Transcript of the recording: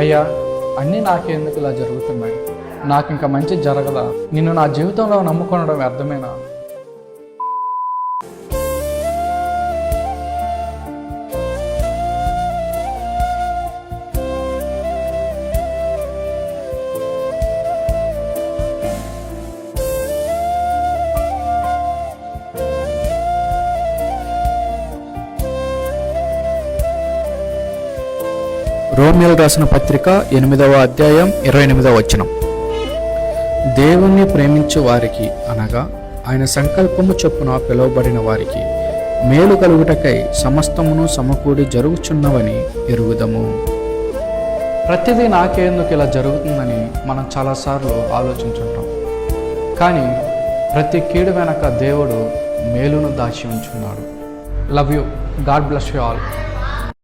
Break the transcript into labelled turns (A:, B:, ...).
A: అయ్యా, అన్నీ నాకెందుకు ఇలా జరుగుతున్నాయి? నాకు ఇంకా మంచి జరగదా? నిన్ను నా జీవితంలో నమ్ముకొనడం వ్యర్థమేనా?
B: రోమియోలు రాసిన పత్రిక 8వ అధ్యాయం 28వ వచనం. దేవుణ్ణి ప్రేమించు వారికి అనగా ఆయన సంకల్పము చొప్పున పిలువబడిన వారికి మేలు కలుగుటకై సమస్తమును సమకూడి జరుగుచున్నవని ఎరుగుదము.
A: ప్రతిదీ నాకెందుకు ఇలా జరుగుతుందని మనం చాలాసార్లు ఆలోచించుంటాం. కానీ ప్రతి కీడు వెనక దేవుడు మేలును దాచి ఉంచున్నాడు. Love you. God bless you all.